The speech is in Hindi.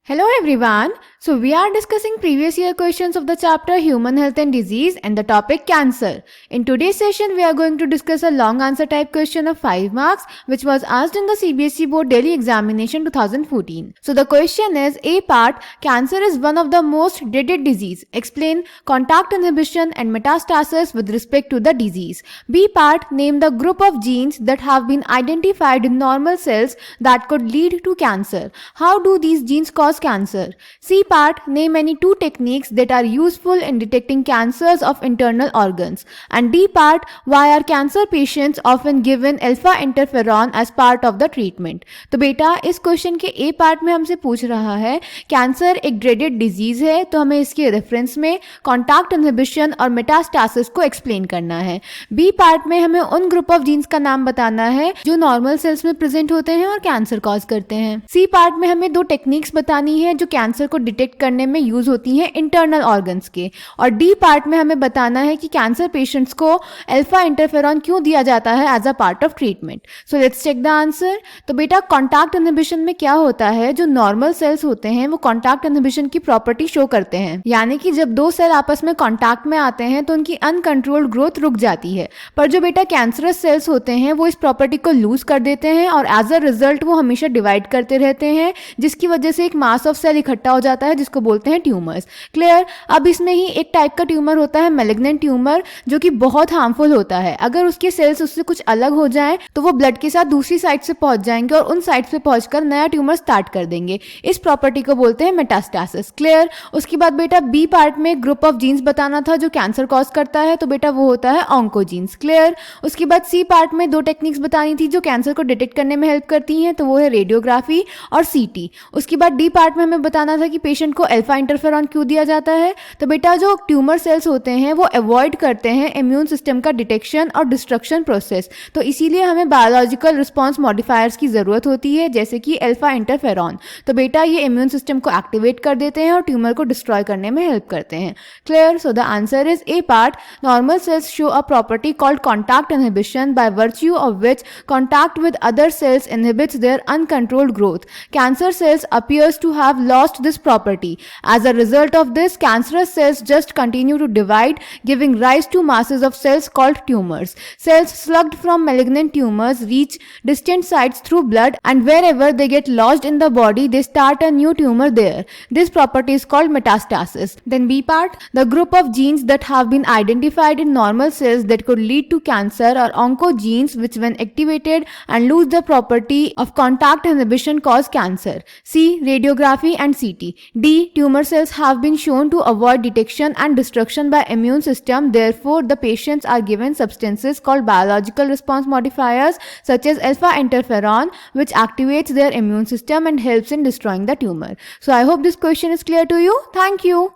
Hello everyone. So we are discussing previous year questions of the chapter Human Health and Disease and the topic Cancer. In today's session we are going to discuss a long answer type question of 5 marks which was asked in the CBSE Board Daily Examination 2014. So the question is A part, cancer is one of the most dreaded disease. Explain contact inhibition and metastasis with respect to the disease. B part, name the group of genes that have been identified in normal cells that could lead to cancer. How do these genes cause cancer? C part, name any two techniques that are useful in detecting cancers of internal organs. And D part, why are cancer patients often given alpha interferon as part of the treatment? तो बेटा इस क्वेश्चन के ए पार्ट में हमसे पूछ रहा है कैंसर एक ड्रेडेड डिजीज है, तो हमें इसके रेफरेंस में कॉन्टैक्ट इनहिबिशन और मेटास्टासिस को एक्सप्लेन करना है. बी पार्ट में हमें उन ग्रुप ऑफ जीन्स का नाम बताना है जो नॉर्मल सेल्स में प्रेजेंट होते हैं और कैंसर कॉज करते हैं. सी पार्ट में हमें दो टेक्निक्स बतानी है जो कैंसर को डिटेक्ट करने में यूज होती हैं इंटरनल ऑर्गन्स के. और डी पार्ट में हमें बताना है कि कैंसर पेशेंट्स को अल्फा इंटरफेरॉन क्यों दिया जाता है as a part of treatment. So let's check the answer. तो बेटा कॉन्टैक्ट इनहिबिशन में क्या होता है, जो नॉर्मल सेल्स होते हैं वो कॉन्टैक्ट इनहिबिशन की प्रॉपर्टी शो करते हैं. यानी कि जब दो सेल आपस में कॉन्टैक्ट में आते हैं तो उनकी अनकंट्रोल्ड ग्रोथ रुक जाती है. पर जो बेटा कैंसरस सेल्स होते हैं वो इस प्रॉपर्टी को लूज कर देते हैं और एज अ रिजल्ट वो हमेशा डिवाइड करते रहते हैं, जिसकी वजह से एक मास ऑफ सेल इकट्ठा हो जाता है जिसको बोलते हैं ट्यूमर्स. क्लियर. अब इसमें ही एक टाइप का ट्यूमर होता है मैलिग्नेंट ट्यूमर, जो कि बहुत हार्मफुल होता है. अगर उसके सेल्स उससे कुछ अलग हो जाएं तो वो ब्लड के साथ दूसरी साइड से पहुंच जाएंगे और उन साइड से पहुंचकर नया ट्यूमर स्टार्ट कर देंगे. इस प्रॉपर्टी को बोलते हैं मेटास्टासिस. क्लियर. उसके बाद बेटा बी पार्ट में ग्रुप ऑफ जीन्स बताना था जो कैंसर कॉज करता है, तो बेटा वो होता है ऑन्कोजीन्स. क्लियर. उसके बाद सी पार्ट में दो टेक्निक्स बतानी थी जो कैंसर को डिटेक्ट करने में हेल्प करती हैं, तो वो है रेडियोग्राफी और सीटी. उसके बाद डी पार्ट में हमें बताना था कि पेशेंट को अल्फा इंटरफेरॉन क्यों दिया जाता है. तो बेटा जो ट्यूमर सेल्स होते हैं वो अवॉइड करते हैं इम्यून सिस्टम का डिटेक्शन और डिस्ट्रक्शन प्रोसेस, तो इसीलिए हमें बायोलॉजिकल रिस्पॉन्स मॉडिफायर्स की जरूरत होती है जैसे कि अल्फा इंटरफेरॉन. तो बेटा ये इम्यून सिस्टम को एक्टिवेट कर देते हैं और ट्यूमर को डिस्ट्रॉय करने में हेल्प करते हैं. Clear. So the answer is A part. Normal cells show a property called contact inhibition by virtue of which contact with other cells inhibits their uncontrolled growth. Cancer cells appears to have lost this property. As a result of this, cancerous cells just continue to divide, giving rise to masses of cells called tumors. Cells slugged from malignant tumors reach distant sites through blood, and wherever they get lodged in the body, they start a new tumor there. This property is called metastasis. Then B part, the group of genes that have been identified in normal cells that could lead to cancer are oncogenes, which when activated and lose the property of contact inhibition cause cancer. C. Radiography and CT. D. Tumor cells have been shown to avoid detection and destruction by immune system. Therefore, the patients are given substances called biological response modifiers such as alpha interferon, which activates their immune system and helps in destroying the tumor. So I hope this question is clear to you. Thank you.